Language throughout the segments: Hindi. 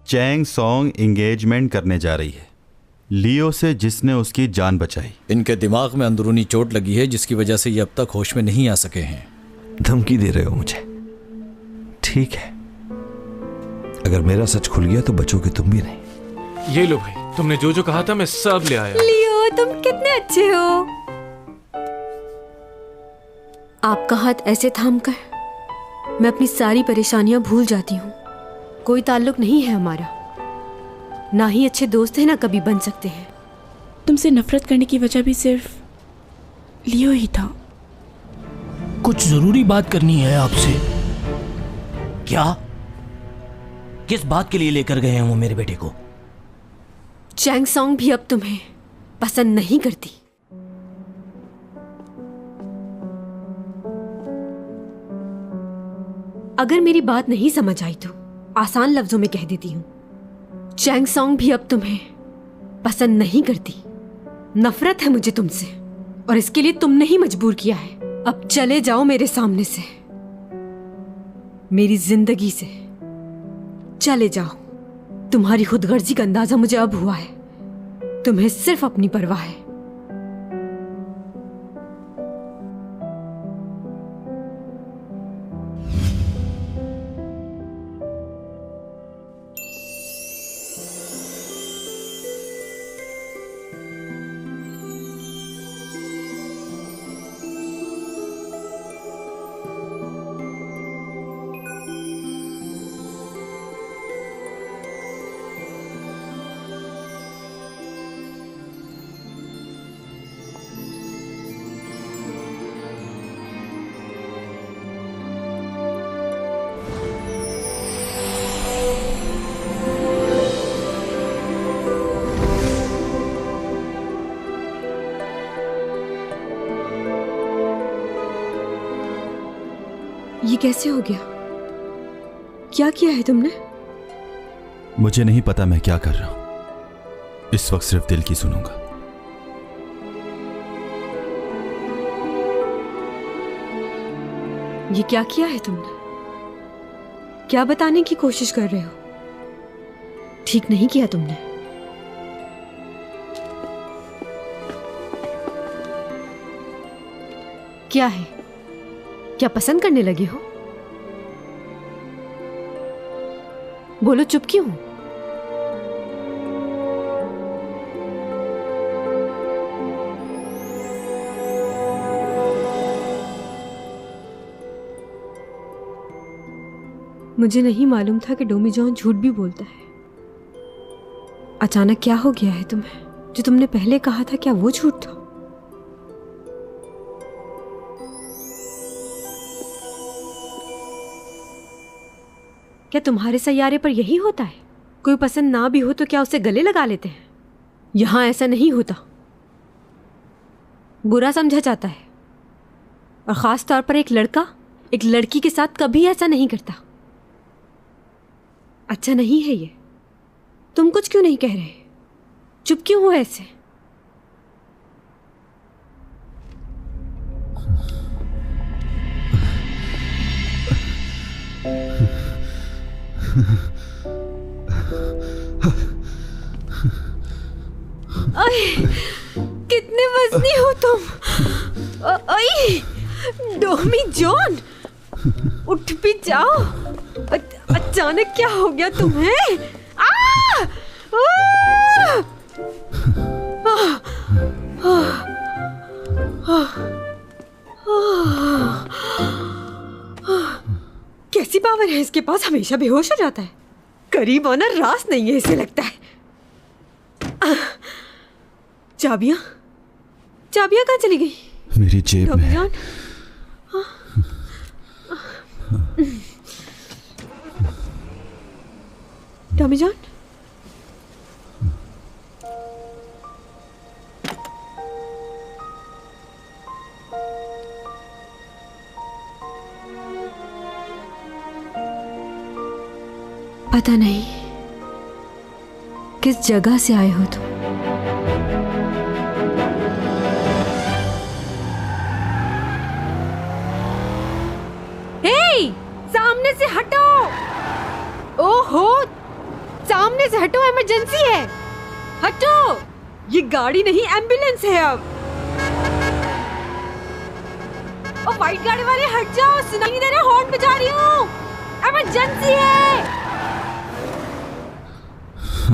चैंग सॉन्ग एंगेजमेंट करने जा रही है लियो से, जिसने उसकी जान बचाई। इनके दिमाग में अंदरूनी चोट लगी है जिसकी वजह से ये अब तक होश में नहीं आ सके हैं। धमकी दे रहे हो मुझे? ठीक है, अगर मेरा सच खुल गया तो बचोगे तुम भी नहीं। ये लो भाई, तुमने जो जो कहा था मैं सब ले आया। लियो, तुम कितने अच्छे हो। आपका हाथ ऐसे थामकर मैं अपनी सारी परेशानियां भूल जाती हूँ। कोई ताल्लुक नहीं है हमारा, ना ही अच्छे दोस्त हैं ना कभी बन सकते हैं। तुमसे नफरत करने की वजह भी सिर्फ लियो ही था। कुछ जरूरी बात करनी है आपसे। क्या? किस बात के लिए लेकर गए हैं वो मेरे बेटे को? चैंग सॉन्ग भी अब तुम्हें पसंद नहीं करती। अगर मेरी बात नहीं समझ आई तो आसान लफ्जों में कह देती हूँ, चैंग सॉन्ग भी अब तुम्हें पसंद नहीं करती। नफरत है मुझे तुमसे, और इसके लिए तुमने ही मजबूर किया है। अब चले जाओ मेरे सामने से, मेरी जिंदगी से चले जाओ। तुम्हारी खुदगर्जी का अंदाजा मुझे अब हुआ है। तुम्हें सिर्फ अपनी परवाह है। ये कैसे हो गया? क्या किया है तुमने? मुझे नहीं पता मैं क्या कर रहा हूं। इस वक्त सिर्फ दिल की सुनूंगा। ये क्या किया है तुमने? क्या बताने की कोशिश कर रहे हो? ठीक नहीं किया तुमने। क्या है? क्या पसंद करने लगे हो? बोलो, चुप क्यों हो? मुझे नहीं मालूम था कि डोमी जॉन झूठ भी बोलता है। अचानक क्या हो गया है तुम्हें? जो तुमने पहले कहा था, क्या वो झूठ था? क्या तुम्हारे सैयारे पर यही होता है? कोई पसंद ना भी हो तो क्या उसे गले लगा लेते हैं? यहां ऐसा नहीं होता। बुरा समझा जाता है, और खास तौर पर एक लड़का एक लड़की के साथ कभी ऐसा नहीं करता। अच्छा नहीं है ये। तुम कुछ क्यों नहीं कह रहे? चुप क्यों हो ऐसे? कितने वजनी हो तुम। डोमी जॉन, उठ भी जाओ। अचानक क्या हो गया तुम्हें? कैसी पावर है इसके पास? हमेशा बेहोश हो जाता है। करीब आना रास नहीं है इसे, लगता है। चाबियां कहाँ चली गई? मेरी जेब में। टॉमी जॉन, पता नहीं किस जगह से आए हो तुम। सामने से हटो। ओहो, रास्ते से हटो, इमरजेंसी है। हटो, ये गाड़ी नहीं एम्बुलेंस है अब। ओ व्हाइट गाड़ी वाले हट जाओ, सुनाई नहीं दे रहा, हॉर्न बजा रही हूँ, इमरजेंसी है।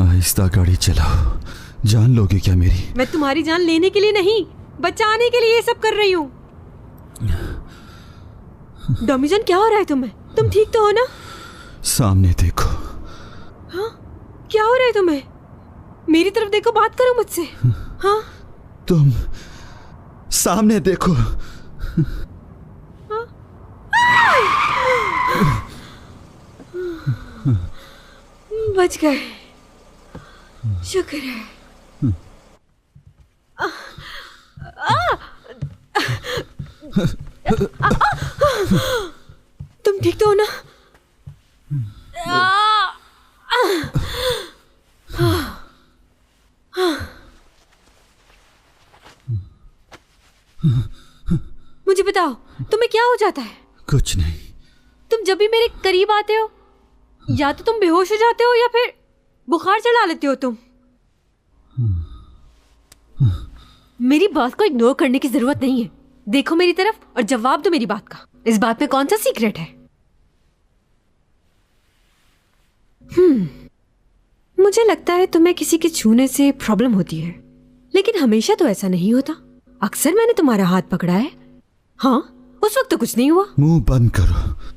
आहिस्ता गाड़ी चलाओ, जान लोगे क्या मेरी? मैं तुम्हारी जान लेने के लिए नहीं, बचाने के लिए ये सब कर रही हूँ। डॉमीजन, क्या हो रहा है तुम्हें? तुम ठीक तो हो ना? सामने देखो। हाँ, क्या हो रहा है तुम्हें? मेरी तरफ देखो, बात करो मुझसे। हाँ, तुम सामने देखो। हाँ? बच गए, शुक्र है। तुम ठीक तो हो ना? मुझे बताओ, तुम्हें क्या हो जाता है? कुछ नहीं। तुम जब भी मेरे करीब आते हो, या तो तुम बेहोश हो जाते हो या फिर बुखार चढ़ा लेते हो तुम। मेरी बात को इग्नोर करने की जरूरत नहीं है। देखो मेरी तरफ और जवाब दो मेरी बात का। इस बात में कौन सा सीक्रेट है? मुझे लगता है तुम्हें किसी के छूने से प्रॉब्लम होती है, लेकिन हमेशा तो ऐसा नहीं होता। अक्सर मैंने तुम्हारा हाथ पकड़ा है। हाँ, उस वक्त तो कुछ नहीं हुआ। मुंह बंद करो।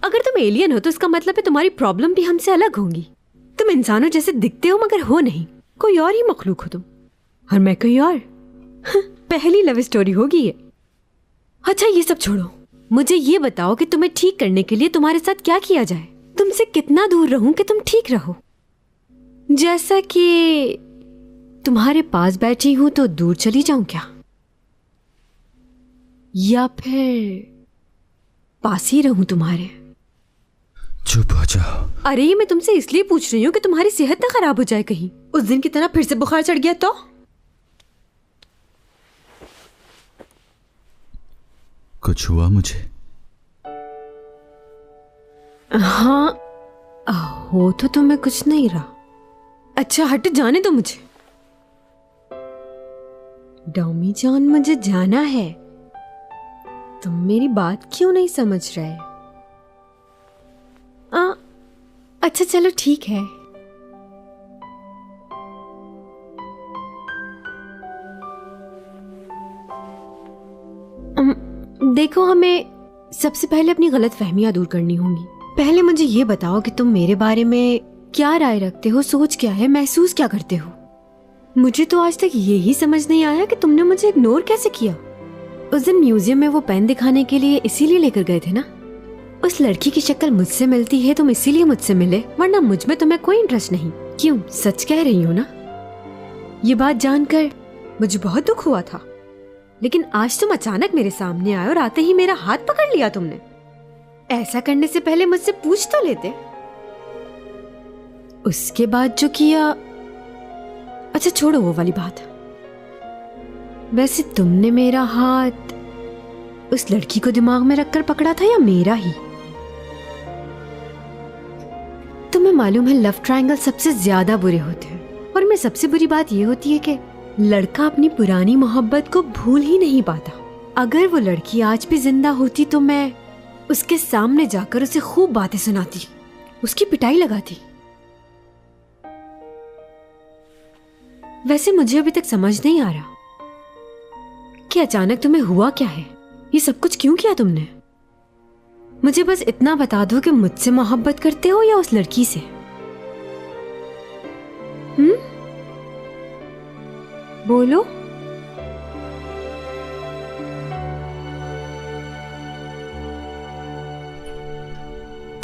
अगर तुम एलियन हो तो इसका मतलब है तुम्हारी प्रॉब्लम भी हमसे अलग होंगी। तुम इंसानों जैसे दिखते हो मगर हो नहीं, कोई और ही मखलूक हो तुम, और मैं कोई और। पहली लव स्टोरी होगी ये। अच्छा, ये सब छोड़ो, मुझे ये बताओ कि तुम्हें ठीक करने के लिए तुम्हारे साथ क्या किया जाए? तुमसे कितना दूर रहूं कि तुम ठीक रहो? जैसा कि तुम्हारे पास बैठी हूं तो दूर चली जाऊं क्या, या फिर पास ही रहूं तुम्हारे? चुप हो जाओ। अरे ये मैं तुमसे इसलिए पूछ रही हूँ कि तुम्हारी सेहत ना खराब हो जाए कहीं। उस दिन की तरह फिर से बुखार चढ़ गया तो? कुछ हुआ मुझे? हाँ, हो तो तुम्हें कुछ नहीं रहा। अच्छा हट, जाने दो मुझे। डॉमी जान, मुझे जाना है। तुम मेरी बात क्यों नहीं समझ रहे? अच्छा चलो ठीक है। देखो, हमें सबसे पहले अपनी गलतफहमियां दूर करनी होंगी। पहले मुझे ये बताओ कि तुम मेरे बारे में क्या राय रखते हो, सोच क्या है, महसूस क्या करते हो? मुझे तो आज तक यही समझ नहीं आया कि तुमने मुझे इग्नोर कैसे किया। उस दिन म्यूजियम में वो पेन दिखाने के लिए इसीलिए लेकर गए थे ना? उस लड़की की शक्ल मुझसे मिलती है, तुम इसीलिए मुझसे मिले, वरना मुझ में तुम्हें कोई इंटरेस्ट नहीं। क्यों, सच कह रही हो ना? ये बात जानकर मुझे बहुत दुख हुआ था, लेकिन आज तुम अचानक मेरे सामने आए और आते ही मेरा हाथ पकड़ लिया तुमने। ऐसा करने से पहले मुझसे पूछ तो लेते। उसके बाद जो किया, अच्छा छोड़ो वो वाली बात। वैसे तुमने मेरा हाथ उस लड़की को दिमाग में रखकर पकड़ा था या मेरा ही? तुम्हें मालूम है लव ट्रायंगल सबसे ज्यादा बुरे होते हैं, और में सबसे बुरी बात यह होती है कि लड़का अपनी पुरानी मोहब्बत को भूल ही नहीं पाता। अगर वो लड़की आज भी जिंदा होती तो मैं उसके सामने जाकर उसे खूब बातें सुनाती, उसकी पिटाई लगाती। वैसे मुझे अभी तक समझ नहीं आ रहा कि अचानक तुम्हें हुआ क्या है, ये सब कुछ क्यों किया तुमने? मुझे बस इतना बता दो कि मुझसे मोहब्बत करते हो या उस लड़की से? बोलो।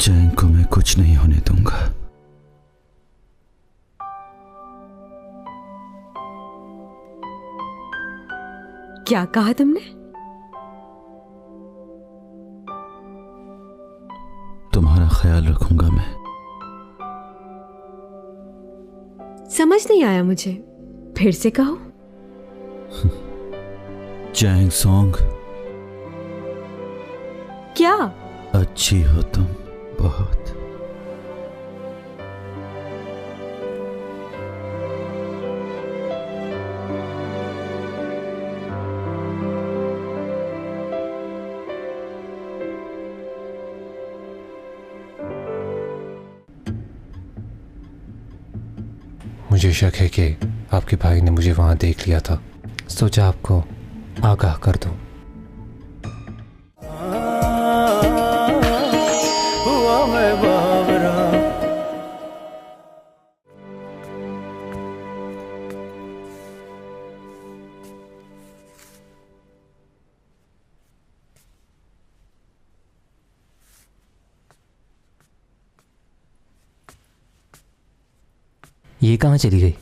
चैन को मैं कुछ नहीं होने दूंगा। क्या कहा तुमने? तुम्हारा ख्याल रखूंगा मैं। समझ नहीं आया मुझे, फिर से कहो। Chang Song. क्या? अच्छी हो तुम बहुत। मुझे शक है कि आपके भाई ने मुझे वहां देख लिया था, सोचा आपको आगाह कर दूं। हुआ मैं बावरा। ये कहाँ चली गई?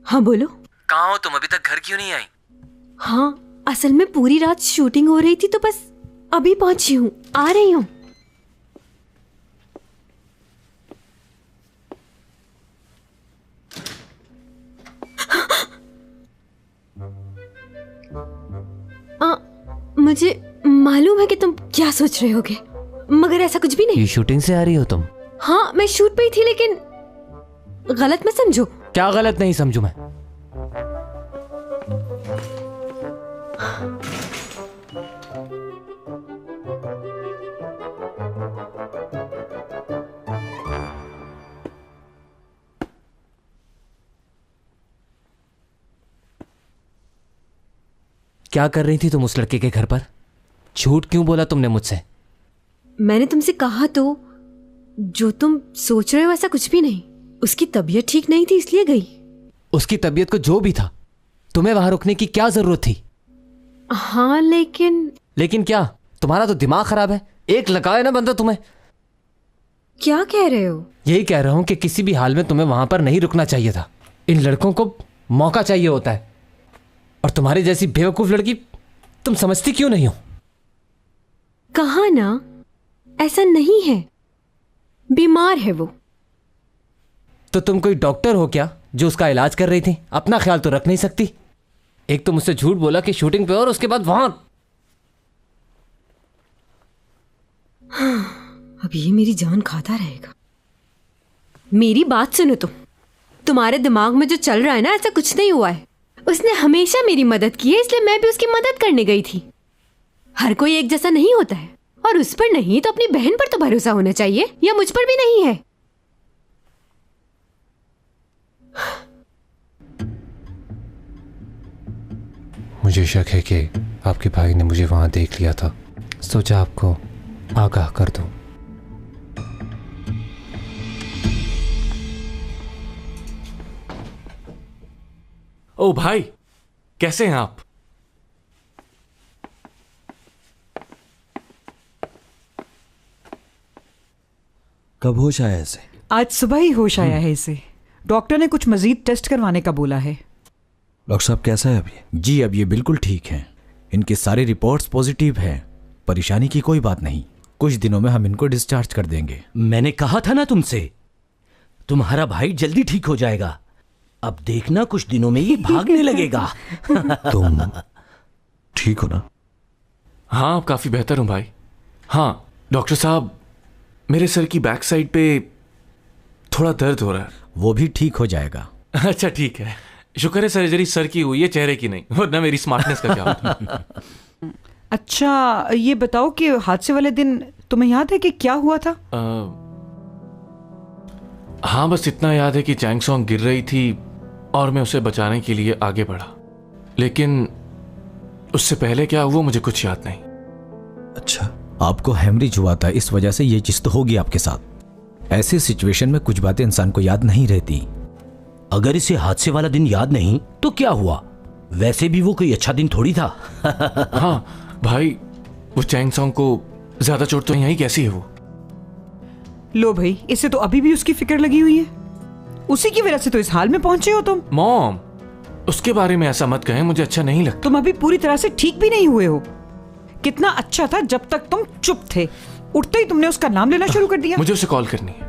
हाँ बोलो। कहाँ हो तुम? अभी तक घर क्यों नहीं आई? हाँ, असल में पूरी रात शूटिंग हो रही थी तो बस अभी पहुंची हूँ, आ रही हूँ। मुझे मालूम है कि तुम क्या सोच रहे होगे, मगर ऐसा कुछ भी नहीं। ये शूटिंग से आ रही हो तुम? हाँ, मैं शूट पे ही थी, लेकिन गलत मत समझो। क्या गलत नहीं समझू मैं? क्या कर रही थी तुम उस लड़के के घर पर? झूठ क्यों बोला तुमने मुझसे? मैंने तुमसे कहा तो, जो तुम सोच रहे हो ऐसा कुछ भी नहीं। उसकी तबीयत ठीक नहीं थी इसलिए गई। उसकी तबीयत को जो भी था, तुम्हें वहां रुकने की क्या जरूरत थी? हाँ लेकिन क्या? तुम्हारा तो दिमाग खराब है, एक लगाए ना बंदा तुम्हें। क्या कह रहे हो? यही कह रहा हूं कि किसी भी हाल में तुम्हें वहां पर नहीं रुकना चाहिए था। इन लड़कों को मौका चाहिए होता है, और तुम्हारी जैसी बेवकूफ लड़की तुम समझती क्यों नहीं हो? कहा ना, ऐसा नहीं है, बीमार है वो। तो तुम कोई डॉक्टर हो क्या जो उसका इलाज कर रही थी? अपना ख्याल तो रख नहीं सकती? एक तो मुझसे झूठ बोला कि शूटिंग पे, और उसके बाद वहां। अब ये मेरी जान खाता रहेगा। मेरी बात सुनो तुम्हारे दिमाग में जो चल रहा है ना, ऐसा कुछ नहीं हुआ है। उसने हमेशा मेरी मदद की है, इसलिए मैं भी उसकी मदद करने गई थी। हर कोई एक जैसा नहीं होता है, और उस पर नहीं तो अपनी बहन पर तो भरोसा होना चाहिए, या मुझ पर भी नहीं है। मुझे शक है कि आपके भाई ने मुझे वहां देख लिया था, सोचा आपको आगाह कर दूं। ओ भाई, कैसे हैं आप? कब होश आया इसे? आज सुबह ही होश आया है इसे। डॉक्टर ने कुछ मजीद टेस्ट करवाने का बोला है। डॉक्टर साहब कैसा है अभी? जी अब ये बिल्कुल ठीक हैं। इनकी सारी रिपोर्ट्स पॉजिटिव हैं। परेशानी की कोई बात नहीं। कुछ दिनों में हम इनको डिस्चार्ज कर देंगे। मैंने कहा था ना तुमसे, तुम्हारा भाई जल्दी ठीक हो जाएगा। अब देखना कुछ दिनों में ये भागने लगेगा। तुम ठीक हो ना? हाँ, अब काफी बेहतर हूं भाई। हाँ डॉक्टर साहब, मेरे सर की बैक साइड पे थोड़ा दर्द हो रहा है। वो भी ठीक हो जाएगा। अच्छा ठीक है, शुक्र है सर्जरी सर की हुई है, चेहरे की नहीं, वरना मेरी स्मार्टनेस का क्या होता। अच्छा ये बताओ कि हादसे वाले दिन तुम्हें याद है कि क्या हुआ था? हाँ बस इतना याद है कि चैंग सॉन्ग गिर रही थी और मैं उसे बचाने के लिए आगे बढ़ा, लेकिन उससे पहले क्या हुआ मुझे कुछ याद नहीं। अच्छा, आपको हेमरेज हुआ था, इस वजह से ये चीज तो होगी आपके साथ। ऐसी सिचुएशन में कुछ बातें इंसान को याद नहीं रहती। अगर इसे हादसे वाला दिन याद नहीं तो क्या हुआ? वैसे भी वो कोई अच्छा दिन थोड़ी था। हाँ भाई, वो चैंग सॉन्ग को ज्यादा चोट तो नहीं आई, कैसी है वो? लो भाई, इसे तो अभी भी उसकी फिक्र लगी हुई है। उसी की वजह से तो इस हाल में पहुंचे हो तुम। मॉम, उसके बारे में ऐसा मत कहें, मुझे अच्छा नहीं लगता। तुम अभी पूरी तरह से ठीक भी नहीं हुए हो। कितना अच्छा था जब तक तुम चुप थे, उठते ही तुमने उसका नाम लेना शुरू कर दिया। मुझे उसे कॉल करनी है।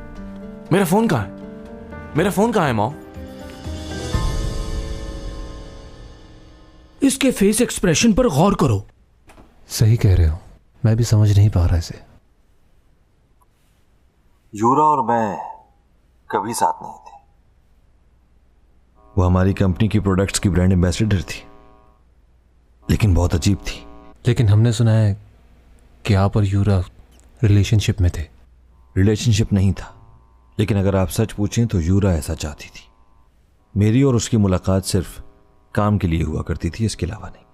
मेरा फोन कहाँ है? मेरा फोन कहाँ है मॉम? इसके फेस एक्सप्रेशन पर गौर करो। सही कह रहे हो, मैं भी समझ नहीं पा रहा इसे। यूरा और मैं कभी साथ नहीं थे। वो हमारी कंपनी की प्रोडक्ट्स की ब्रांड एम्बेसडर थी लेकिन बहुत अजीब थी। लेकिन हमने सुना है कि आप और यूरा रिलेशनशिप में थे। रिलेशनशिप नहीं था, लेकिन अगर आप सच पूछें तो यूरा ऐसा चाहती थी। मेरी और उसकी मुलाकात सिर्फ काम के लिए हुआ करती थी, इसके अलावा नहीं।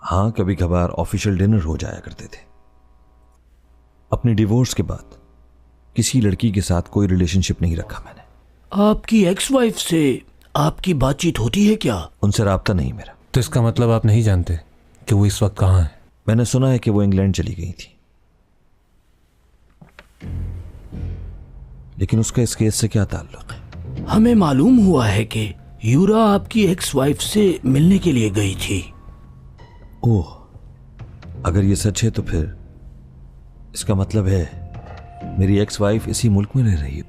हाँ, कभी कभार ऑफिशियल डिनर हो जाया करते थे। अपने डिवोर्स के बाद किसी लड़की के साथ कोई रिलेशनशिप नहीं रखा मैंने। आपकी एक्स वाइफ से आपकी बातचीत होती है क्या? उनसे राब्ता नहीं मेरा। तो इसका मतलब आप नहीं जानते कि वो इस वक्त कहाँ है? मैंने सुना है कि वो इंग्लैंड चली गई थी, लेकिन उसका इस केस से क्या ताल्लुक है? हमें मालूम हुआ है कि यूरा आपकी एक्स वाइफ से मिलने के लिए गई थी। ओह, अगर ये सच है तो फिर इसका मतलब है मेरी एक्स वाइफ इसी मुल्क में रह रही है,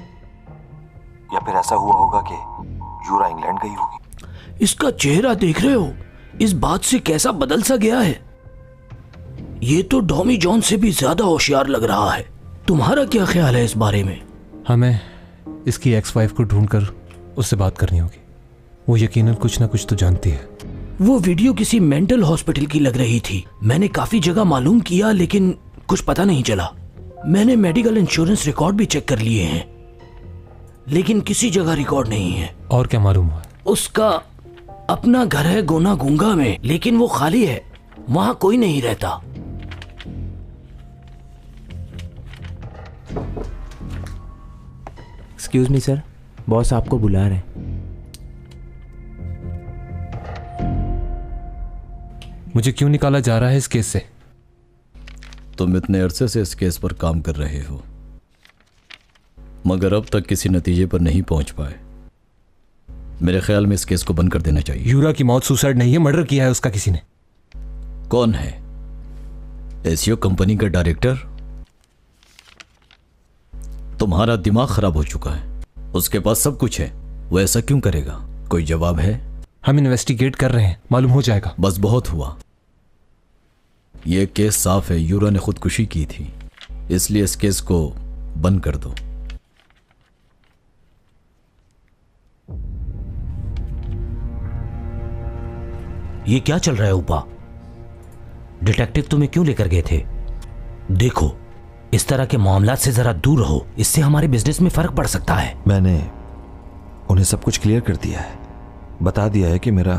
या फिर ऐसा हुआ होगा कि यूरा इंग्लैंड गई होगी। इसका चेहरा देख रहे हो, इस बात से कैसा बदल सा गया है। ये तो डॉमी जॉन से भी ज्यादा होशियार लग रहा है। तुम्हारा क्या ख्याल है इस बारे में? हमें इसकी एक्स वाइफ को ढूंढकर उससे बात करनी होगी। वो यकीनन कुछ ना कुछ तो जानती है। वो वीडियो किसी मेंटल हॉस्पिटल की लग रही थी। मैंने काफी जगह मालूम किया, लेकिन कुछ पता नहीं चला। मैंने मेडिकल इंश्योरेंस रिकॉर्ड भी चेक कर लिए हैं, लेकिन किसी जगह रिकॉर्ड नहीं है। और क्या मालूम हुआ? उसका अपना घर है गोना गुंगा में, लेकिन वो खाली है, वहां कोई नहीं रहता। एक्सक्यूज मी सर, बॉस आपको बुला रहे हैं। मुझे क्यों निकाला जा रहा है इस केस से? तुम इतने अरसे से इस केस पर काम कर रहे हो, मगर अब तक किसी नतीजे पर नहीं पहुंच पाए। मेरे ख्याल में इस केस को बंद कर देना चाहिए। यूरा की मौत सुसाइड नहीं है, मर्डर किया है उसका किसी ने। कौन है? एसीओ कंपनी का डायरेक्टर? तुम्हारा दिमाग खराब हो चुका है। उसके पास सब कुछ है, वो ऐसा क्यों करेगा? कोई जवाब है? हम इन्वेस्टिगेट कर रहे हैं, मालूम हो जाएगा। बस बहुत हुआ। यह केस साफ है, यूरा ने खुदकुशी की थी, इसलिए इस केस को बंद कर दो। ये क्या चल रहा है उपा? डिटेक्टिव तुम्हें क्यों लेकर गए थे? देखो, इस तरह के मामला से जरा दूर रहो, इससे हमारे बिजनेस में फर्क पड़ सकता है। मैंने उन्हें सब कुछ क्लियर कर दिया है, बता दिया है कि मेरा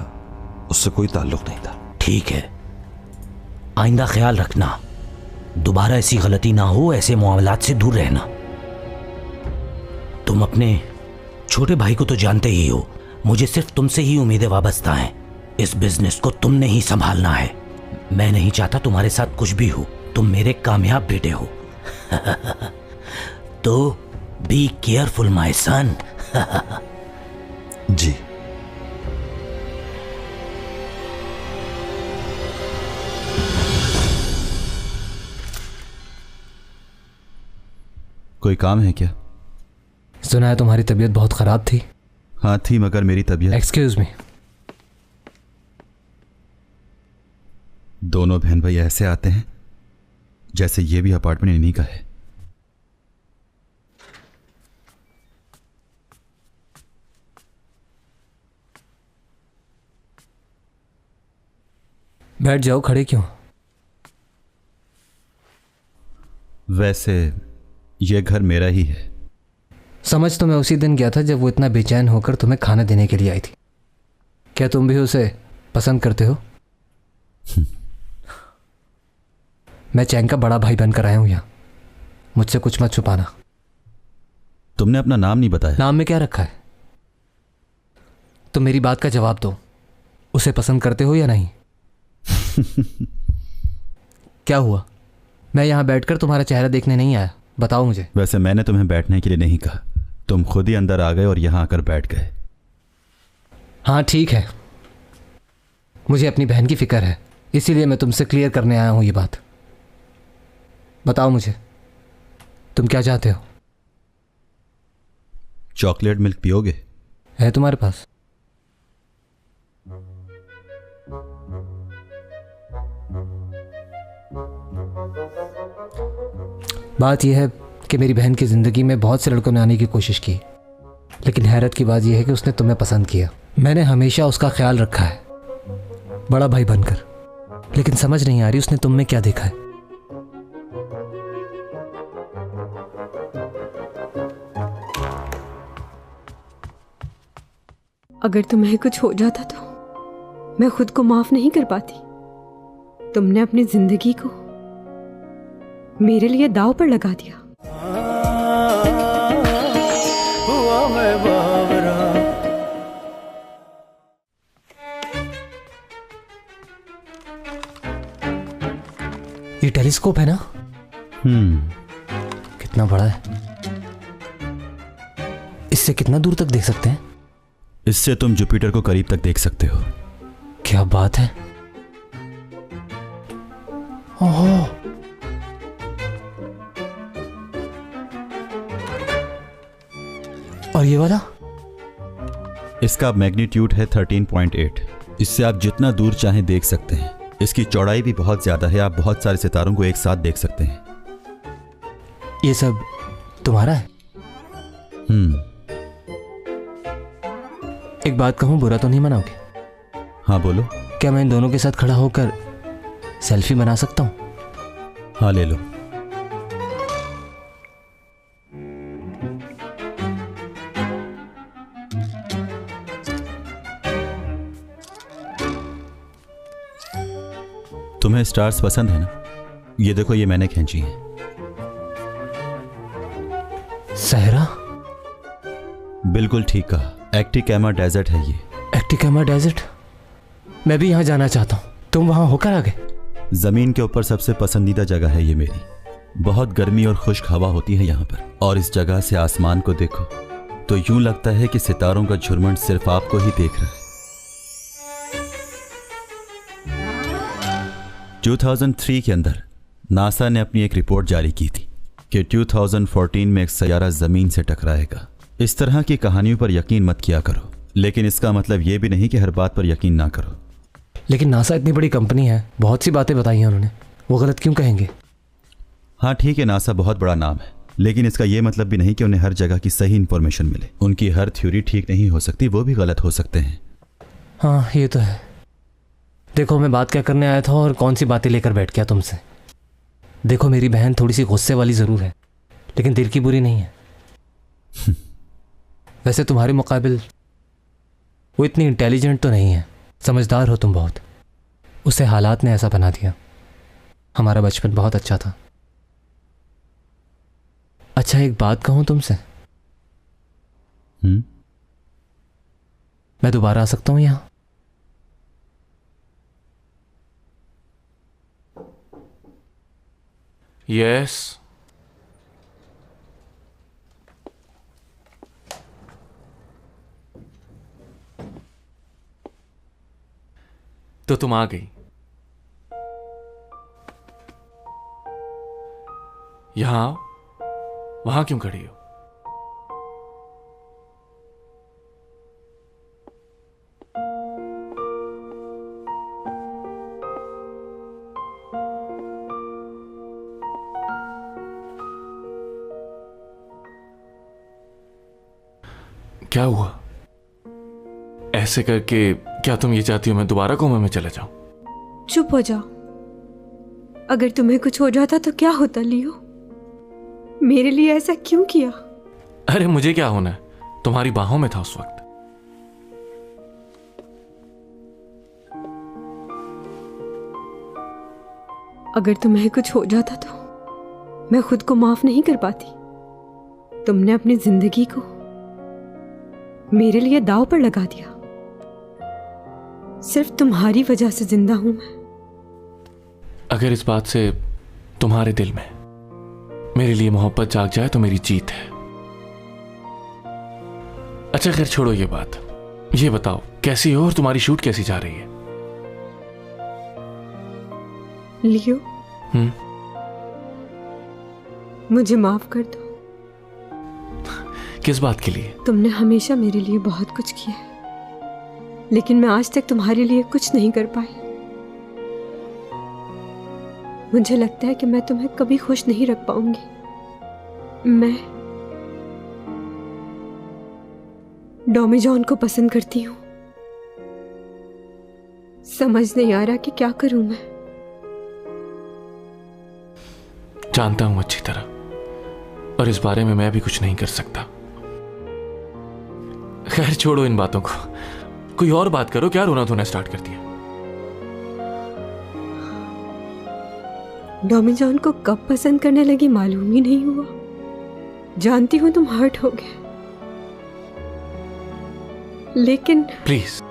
उससे कोई ताल्लुक नहीं था। ठीक है, आइंदा ख्याल रखना, दोबारा ऐसी गलती ना हो, ऐसे मामलात से दूर रहना। तुम अपने छोटे भाई को तो जानते ही हो, मुझे सिर्फ तुमसे ही उम्मीदें वाबस्ता हैं। इस बिजनेस को तुमने ही संभालना है। मैं नहीं चाहता तुम्हारे साथ कुछ भी हो, तुम मेरे कामयाब बेटे हो। तो बी केयरफुल माय सन। जी। कोई काम है क्या? सुना है तुम्हारी तबीयत बहुत खराब थी। हाँ थी, मगर मेरी तबीयत। Excuse me. दोनों बहन भाई ऐसे आते हैं जैसे ये भी अपार्टमेंट इन्हीं का है। बैठ जाओ, खड़े क्यों? वैसे ये घर मेरा ही है। समझ तो मैं उसी दिन गया था जब वो इतना बेचैन होकर तुम्हें खाना देने के लिए आई थी। क्या तुम भी उसे पसंद करते हो? मैं चैंग का बड़ा भाई बनकर आया हूं यहां, मुझसे कुछ मत छुपाना। तुमने अपना नाम नहीं बताया। नाम में क्या रखा है? तुम मेरी बात का जवाब दो, उसे पसंद करते हो या नहीं? क्या हुआ? मैं यहां बैठकर तुम्हारा चेहरा देखने नहीं आया, बताओ मुझे। वैसे मैंने तुम्हें बैठने के लिए नहीं कहा, तुम खुद ही अंदर आ गए और यहां आकर बैठ गए। हाँ ठीक है, मुझे अपनी बहन की फिक्र है, इसीलिए मैं तुमसे क्लियर करने आया हूं ये बात। बताओ मुझे, तुम क्या चाहते हो? चॉकलेट मिल्क पियोगे? है तुम्हारे पास? बात यह है कि मेरी बहन की ज़िंदगी में बहुत से लड़कों ने आने की कोशिश की, लेकिन हैरत की बात यह है कि उसने तुम्हें पसंद किया। मैंने हमेशा उसका ख्याल रखा है, बड़ा भाई बनकर, लेकिन समझ नहीं आ रही उसने तुम में क्या देखा है। अगर तुम्हें कुछ हो जाता तो मैं खुद को माफ नहीं कर पाती। तुमने अपनी जिंदगी को मेरे लिए दांव पर लगा दिया। ये टेलीस्कोप है ना? कितना बड़ा है? इससे कितना दूर तक देख सकते हैं? इससे तुम जुपिटर को करीब तक देख सकते हो। क्या बात है। ओहो, और ये वाला? इसका मैग्नीट्यूड है 13.8। इससे आप जितना दूर चाहें देख सकते हैं। इसकी चौड़ाई भी बहुत ज्यादा है, आप बहुत सारे सितारों को एक साथ देख सकते हैं। ये सब तुम्हारा है? एक बात कहूं, बुरा तो नहीं मनाओगे? हाँ बोलो। क्या मैं इन दोनों के साथ खड़ा होकर सेल्फी बना सकता हूं? हाँ ले लो। तुम्हें स्टार्स पसंद है ना? ये देखो, ये मैंने खींची है। सहरा? बिल्कुल ठीक कहा, एक्टिकामा डेजर्ट है ये। एक्टिकामा डेजर्ट? मैं भी यहां जाना चाहता हूं। तुम वहां होकर आ गए? जमीन के ऊपर सबसे पसंदीदा जगह है ये मेरी। बहुत गर्मी और खुश्क हवा होती है यहाँ पर, और इस जगह से आसमान को देखो तो यूं लगता है कि सितारों का झुरमुंड सिर्फ आपको ही देख रहा है। 2003 के अंदर नासा ने अपनी एक रिपोर्ट जारी की थी कि 2014 में एक सैयारा जमीन से टकराएगा। इस तरह की कहानियों पर यकीन मत किया करो, लेकिन इसका मतलब यह भी नहीं कि हर बात पर यकीन ना करो। लेकिन नासा इतनी बड़ी कंपनी है, बहुत सी बातें बताई हैं उन्होंने, वो गलत क्यों कहेंगे? हाँ ठीक है, नासा बहुत बड़ा नाम है, लेकिन इसका यह मतलब भी नहीं कि उन्हें हर जगह की सही इंफॉर्मेशन मिले। उनकी हर थ्योरी ठीक नहीं हो सकती, वो भी गलत हो सकते हैं। हाँ ये तो है। देखो मैं बात क्या करने आया था और कौन सी बातें लेकर बैठ गया तुमसे। देखो मेरी बहन थोड़ी सी गुस्से वाली ज़रूर है, लेकिन दिल की बुरी नहीं है। वैसे तुम्हारे मुकाबिल वो इतनी इंटेलिजेंट तो नहीं है, समझदार हो तुम बहुत। उसे हालात ने ऐसा बना दिया। हमारा बचपन बहुत अच्छा था। अच्छा एक बात कहूं तुमसे? मैं दोबारा आ सकता हूं यहां? यस। तो तुम आ गई। यहां आओ। वहां क्यों खड़ी हो? क्या हुआ? ऐसे करके क्या तुम ये चाहती हो मैं दोबारा कोमा में चला जाऊं? चुप हो जाओ। अगर तुम्हें कुछ हो जाता तो क्या होता लियो? मेरे लिए ऐसा क्यों किया? अरे मुझे क्या होना है, तुम्हारी बाहों में था उस वक्त। अगर तुम्हें कुछ हो जाता तो मैं खुद को माफ नहीं कर पाती। तुमने अपनी जिंदगी को मेरे लिए दांव पर लगा दिया। सिर्फ तुम्हारी वजह से जिंदा हूं मैं। अगर इस बात से तुम्हारे दिल में मेरे लिए मोहब्बत जाग जाए तो मेरी जीत है। अच्छा खैर छोड़ो ये बात, ये बताओ कैसी हो और तुम्हारी शूट कैसी जा रही है? लियो, मुझे माफ कर दो। किस बात के लिए? तुमने हमेशा मेरे लिए बहुत कुछ किया है, लेकिन मैं आज तक तुम्हारे लिए कुछ नहीं कर पाई। मुझे लगता है कि मैं तुम्हें कभी खुश नहीं रख पाऊंगी। मैं डॉमी जॉन को पसंद करती हूँ। समझ नहीं आ रहा कि क्या करूं मैं। जानता हूं अच्छी तरह, और इस बारे में मैं भी कुछ नहीं कर सकता। खैर छोड़ो इन बातों को, कोई और बात करो। क्या रोना धोना स्टार्ट कर दिया? डॉमी जॉन को कब पसंद करने लगी मालूम ही नहीं हुआ। जानती हूं तुम हर्ट हो गए, लेकिन प्लीज।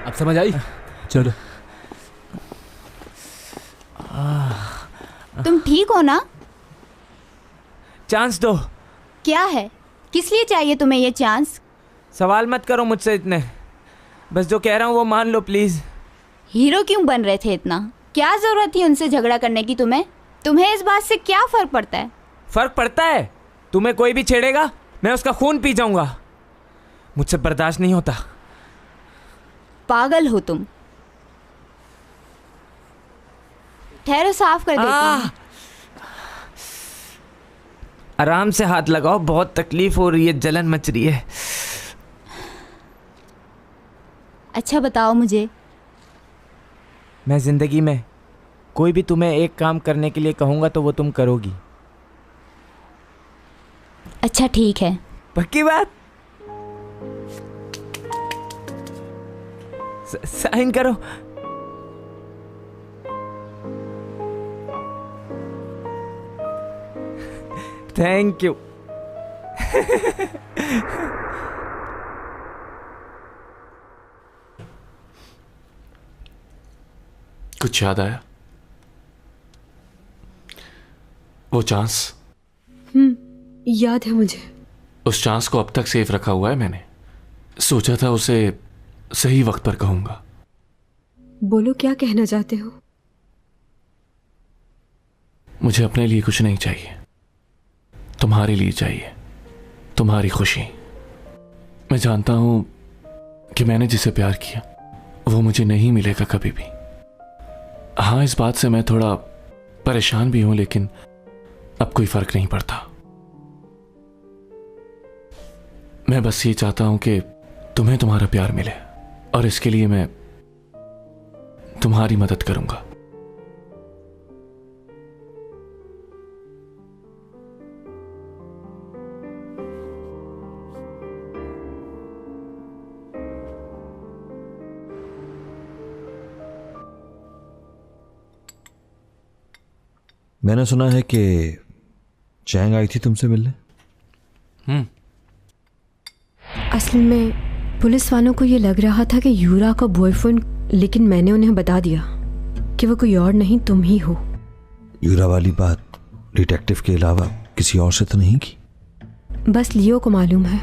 अब समझ आई? चलो। तुम ठीक हो ना? चांस दो। क्या है? किस लिए चाहिए तुम्हें ये चांस? सवाल मत करो मुझसे इतने, बस जो कह रहा हूँ वो मान लो प्लीज। हीरो क्यों बन रहे थे इतना? क्या जरूरत थी उनसे झगड़ा करने की तुम्हें? तुम्हें इस बात से क्या फर्क पड़ता है? फर्क पड़ता है। तुम्हें कोई भी छेड़ेगा मैं उसका खून पी जाऊंगा। मुझसे बर्दाश्त नहीं होता। पागल हो तुम। ठहरो, साफ कर देती हूँ। आराम से हाथ लगाओ, बहुत तकलीफ हो रही है, जलन मच रही है। अच्छा बताओ मुझे। मैं जिंदगी में कोई भी तुम्हें एक काम करने के लिए कहूंगा तो वो तुम करोगी। अच्छा ठीक है। पक्की बात? साइन करो। Thank you. कुछ याद आया? वो चांस? याद है मुझे। उस चांस को अब तक सेफ रखा हुआ है मैंने। सोचा था उसे सही वक्त पर कहूंगा। बोलो, क्या कहना चाहते हो? मुझे अपने लिए कुछ नहीं चाहिए, तुम्हारे लिए चाहिए, तुम्हारी खुशी। मैं जानता हूं कि मैंने जिसे प्यार किया वो मुझे नहीं मिलेगा कभी भी। हाँ, इस बात से मैं थोड़ा परेशान भी हूं, लेकिन अब कोई फर्क नहीं पड़ता। मैं बस ये चाहता हूं कि तुम्हें तुम्हारा प्यार मिले, और इसके लिए मैं तुम्हारी मदद करूंगा। मैंने सुना है कि चैंग आई थी तुमसे मिलने। असल में पुलिस वालों को ये लग रहा था कि यूरा का बॉयफ्रेंड, लेकिन मैंने उन्हें बता दिया कि वो कोई और नहीं, तुम ही हो। यूरा वाली बात डिटेक्टिव के अलावा किसी और से तो नहीं की? बस लियो को मालूम है।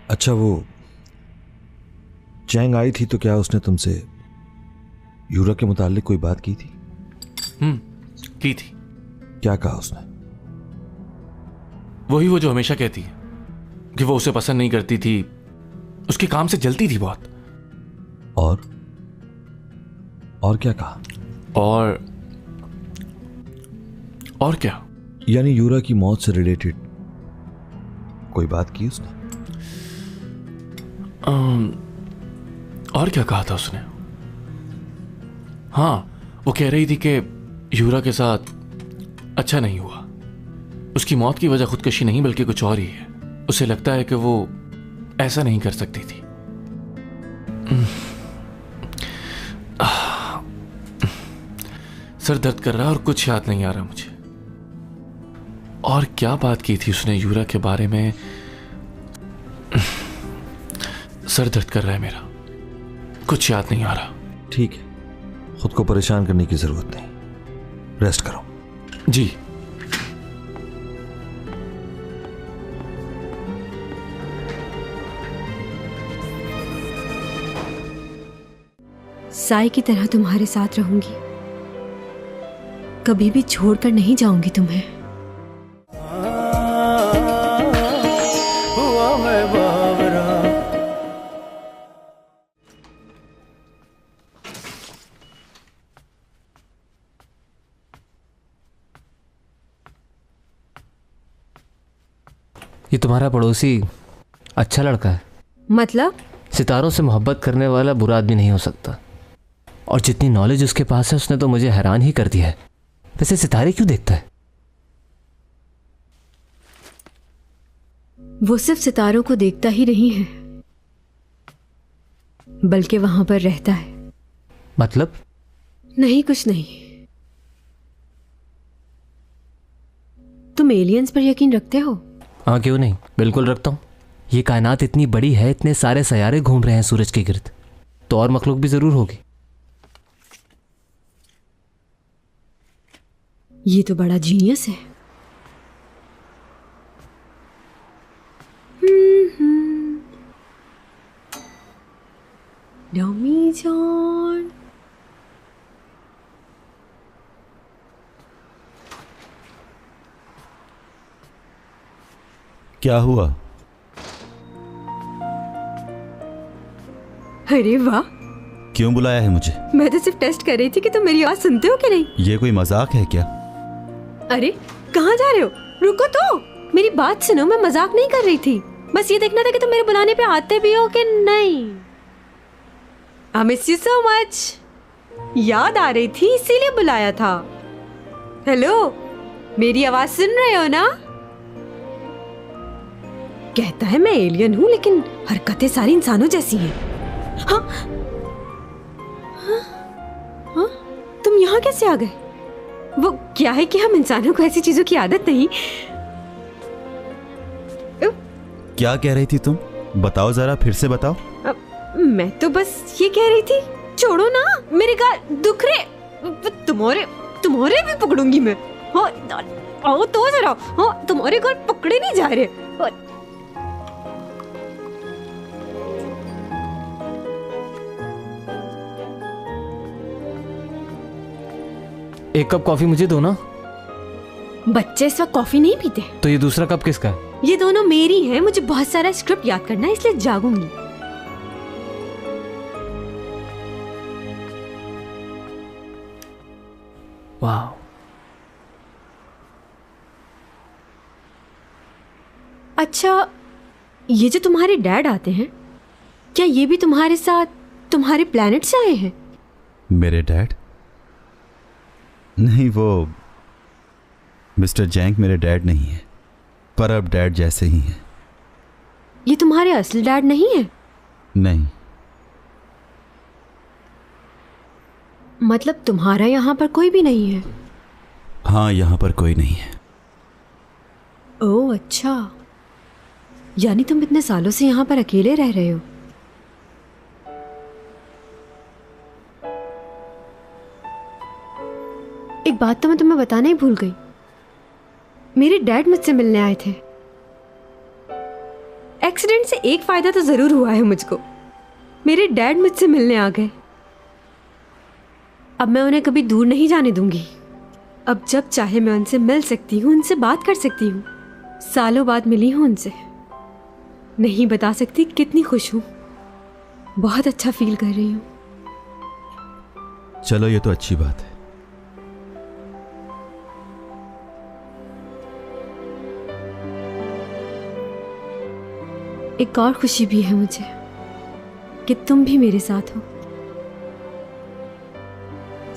अच्छा, वो चैंग आई थी तो क्या उसने तुमसे यूरा के मुताल्लिक कोई बात की थी? की थी। क्या कहा उसने? वही वो जो हमेशा कहती है कि वो उसे पसंद नहीं करती थी, उसके काम से जलती थी बहुत। और क्या कहा? और क्या? यानी यूरा की मौत से रिलेटेड कोई बात की उसने? और क्या कहा था उसने? हाँ, वो कह रही थी कि यूरा के साथ अच्छा नहीं हुआ। उसकी मौत की वजह खुदकुशी नहीं बल्कि कुछ और ही है। उसे लगता है कि वो ऐसा नहीं कर सकती थी। सर दर्द कर रहा है और कुछ याद नहीं आ रहा मुझे। और क्या बात की थी उसने यूरा के बारे में? सर दर्द कर रहा है मेरा, कुछ याद नहीं आ रहा। ठीक है, खुद को परेशान करने की जरूरत नहीं, रेस्ट करो। जी। साई की तरह तुम्हारे साथ रहूंगी, कभी भी छोड़कर नहीं जाऊंगी तुम्हें। ये तुम्हारा पड़ोसी अच्छा लड़का है। मतलब? सितारों से मोहब्बत करने वाला बुरा आदमी नहीं हो सकता। और जितनी नॉलेज उसके पास है उसने तो मुझे हैरान ही कर दिया है। वैसे सितारे क्यों देखता है? वो सिर्फ सितारों को देखता ही नहीं है, बल्कि वहां पर रहता है। मतलब? नहीं, कुछ नहीं। तुम एलियंस पर यकीन रखते हो? हाँ, क्यों नहीं, बिल्कुल रखता हूँ। ये कायनात इतनी बड़ी है, इतने सारे सैयारे घूम रहे हैं सूरज के गिर्द, तो और मखलूक भी जरूर होगी। ये तो बड़ा जीनियस है। डमी जॉन, क्या हुआ? अरे वाह, क्यों बुलाया है मुझे? मैं तो सिर्फ टेस्ट कर रही थी कि तुम मेरी आवाज सुनते हो कि नहीं। ये कोई मजाक है क्या? अरे कहाँ जा रहे हो? रुको तो, मेरी बात सुनो। मैं मजाक नहीं कर रही थी, बस ये देखना था कि तुम मेरे बुलाने पे आते भी हो कि नहीं। I miss you so much। याद आ रही थी इसीलिए बुलाया था। हेलो, मेरी आवाज सुन रहे हो ना? कहता है मैं एलियन हूँ, लेकिन हरकतें सारी इंसानों जैसी हैं। हाँ? हाँ? हाँ? तुम यहाँ कैसे आ गए? वो क्या है कि हम इंसानों को ऐसी चीजों की आदत नहीं। क्या कह रही थी तुम? बताओ जरा, फिर से बताओ। मैं तो बस ये कह रही थी, छोड़ो ना, मेरे गाल दुख रहे। तुम्हारे भी पकड़ूंगी मैं। हाँ, आओ तो जरा। हाँ, तुम्हारे गाल पकड़े नहीं जा रहे। एक कप कॉफी मुझे दो ना। बच्चे इस वक्त कॉफी नहीं पीते। तो ये दूसरा कप किसका है? ये दोनों मेरी हैं। मुझे बहुत सारा स्क्रिप्ट याद करना है, इसलिए जागूंगी। वाह, अच्छा, ये जो तुम्हारे डैड आते हैं, क्या ये भी तुम्हारे साथ तुम्हारे प्लेनेट से आए हैं? मेरे डैड? नहीं, वो मिस्टर जैंग मेरे डैड नहीं है, पर अब डैड जैसे ही हैं। ये तुम्हारे असली डैड नहीं है? नहीं। मतलब तुम्हारा यहाँ पर कोई भी नहीं है? हाँ, यहाँ पर कोई नहीं है। ओह अच्छा, यानी तुम इतने सालों से यहाँ पर अकेले रह रहे हो। एक बात तो मैं तुम्हें बताना ही भूल गई। मेरे डैड मुझसे मिलने आए थे। एक्सीडेंट से एक फायदा तो जरूर हुआ है मुझको। मेरे डैड मुझसे मिलने आ गए। अब मैं उन्हें कभी दूर नहीं जाने दूंगी। अब जब चाहे मैं उनसे मिल सकती हूँ, उनसे बात कर सकती हूँ। सालों बाद मिली हूँ उनसे। नहीं बता सकती कितनी खुश हूँ। बहुत अच्छा फील कर रही हूँ। चलो, ये तो अच्छी बात है। एक और खुशी भी है मुझे कि तुम भी मेरे साथ हो।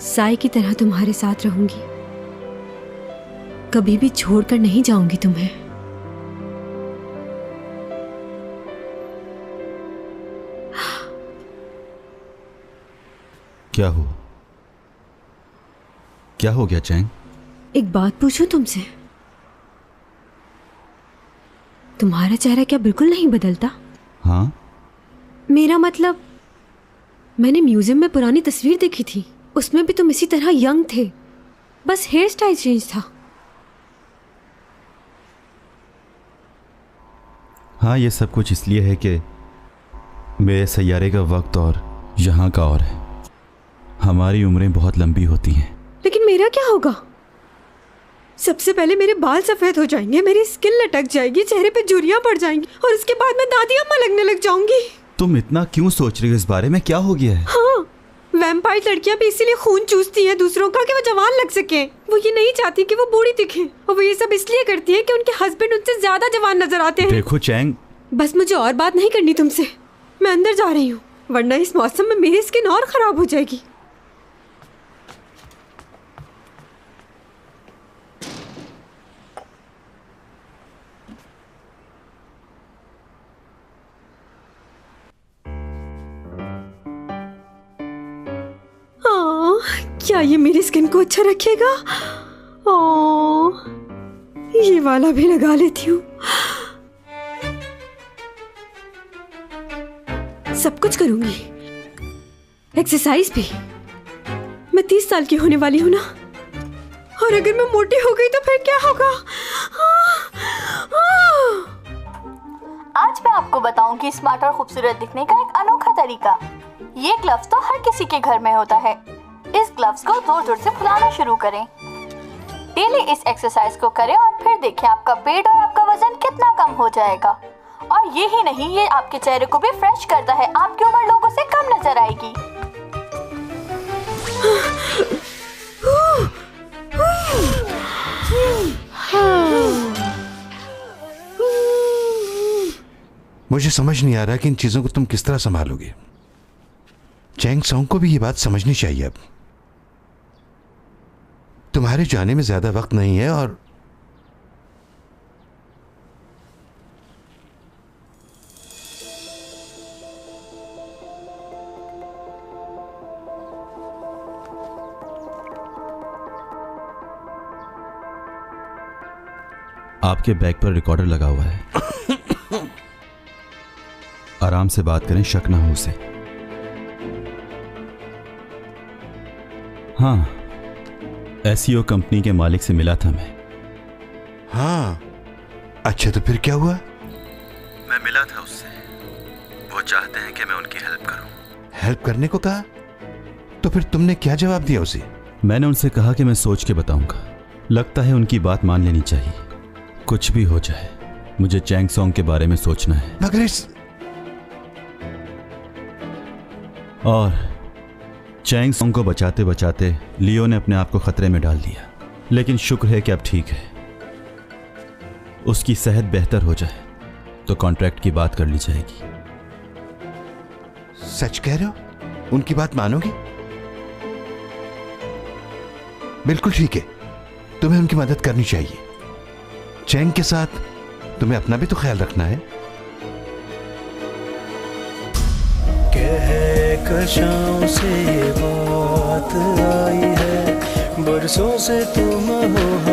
साई की तरह तुम्हारे साथ रहूंगी। कभी भी छोड़कर नहीं जाऊंगी तुम्हें। क्या हो? क्या हो गया चैंग? एक बात पूछूं तुमसे? तुम्हारा चेहरा क्या बिल्कुल नहीं बदलता? हाँ? मेरा मतलब, मैंने म्यूजियम में पुरानी तस्वीर देखी थी, उसमें भी तुम इसी तरह यंग थे, बस हेयर स्टाइल चेंज था। हाँ, ये सब कुछ इसलिए है कि मेरे सैयारे का वक्त और यहाँ का और है। हमारी उम्रें बहुत लंबी होती हैं। लेकिन मेरा क्या होगा? सबसे पहले मेरे बाल सफेद हो जाएंगे, मेरी स्किन लटक जाएगी, चेहरे पे झुर्रियां पड़ जाएंगी और उसके बाद मैं दादी अम्मा लगने लग जाऊंगी। तुम इतना क्यों सोच रही हो इस बारे में? क्या हो गया है? हाँ, वैम्पायर लड़कियां भी इसीलिए खून चूसती हैं दूसरों का कि वो जवान लग सके। वो ये नहीं चाहती कि वो बूढ़ी दिखे, और वो ये सब इसलिए करती है कि उनके हस्बैंड उनसे ज्यादा जवान नजर आते हैं। देखो चैंग, बस मुझे और बात नहीं करनी तुमसे। मैं अंदर जा रही हूँ, वरना इस मौसम में मेरी स्किन और खराब हो जाएगी। क्या ये मेरी स्किन को अच्छा रखेगा? ये वाला भी लगा लेती हूँ। सब कुछ करूंगी, एक्सरसाइज भी। मैं 30 साल की होने वाली हूँ ना, और अगर मैं मोटी हो गई तो फिर क्या होगा? आज मैं आपको बताऊंगी स्मार्ट और खूबसूरत दिखने का एक अनोखा तरीका। ये ग्लव्स तो हर किसी के घर में होता है। इस ग्लव्स को जोर जोर से फुलाना शुरू करें। डेली इस एक्सरसाइज को करें और फिर देखें आपका पेट और आपका वजन कितना कम हो जाएगा। और ये ही नहीं, ये आपके चेहरे को भी फ्रेश करता है। आपकी उम्र लोगों से कम नजर आएगी। मुझे समझ नहीं आ रहा कि इन चीजों को तुम किस तरह संभालोगे। चैंग सॉन्ग को भी ये बात समझनी चाहिए। अब तुम्हारे जाने में ज्यादा वक्त नहीं है और आपके बैग पर रिकॉर्डर लगा हुआ है। आराम से बात करें, शक ना हो उसे। हाँ, एसईओ कंपनी के मालिक से मिला था मैं। हाँ, अच्छा तो फिर क्या हुआ? मैं मिला था उससे। वो चाहते हैं कि मैं उनकी हेल्प करूं। हेल्प करने को कहा? तो फिर तुमने क्या जवाब दिया उसे? मैंने उनसे कहा कि मैं सोच के बताऊंगा। लगता है उनकी बात मान लेनी चाहिए। कुछ भी हो जाए, मुझे चैंग सॉन्ग के बारे में सोचना है। मगर इस और चैंग सॉन्ग को बचाते बचाते लियो ने अपने आप को खतरे में डाल दिया। लेकिन शुक्र है कि अब ठीक है। उसकी सेहत बेहतर हो जाए तो कॉन्ट्रैक्ट की बात कर ली जाएगी। सच कह रहे हो? उनकी बात मानोगे? बिल्कुल ठीक है, तुम्हें उनकी मदद करनी चाहिए। चैंग के साथ तुम्हें अपना भी तो ख्याल रखना है। कशाओं से बात आई है, बरसों से तुम हो